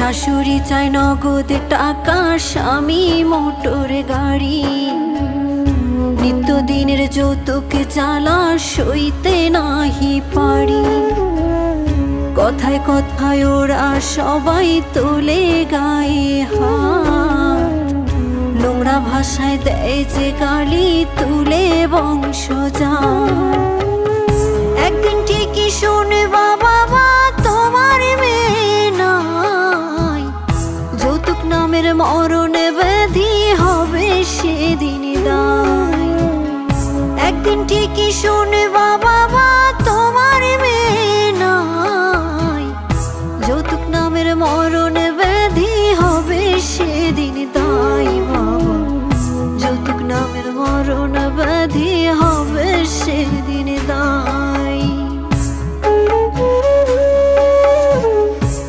শাশুড়ি চায় নগদ টাকা, স্বামী মোটর গাড়ি। নিত্যদিনের যৌতুক জ্বালা সইতে নাহি পারি। কথায় কথায় ওরা সবাই তোলে গায়ে হাত, নোংরা ভাষায় দেয় যে গালি, তুলে বংশজাত। একদিন ঠিকই শুনবা বাবা তোমার মেয়ে নাই, যৌতুক নামের মরণ ব্যাধি হবে সেদিন দায়। একদিন ঠিকই শুনবা বাবা তোমার মেয়ে নাই, যৌতুক নামের মরণ ব্যাধি হবে সেদিন দায়। বাবা যৌতুক নামের মরণ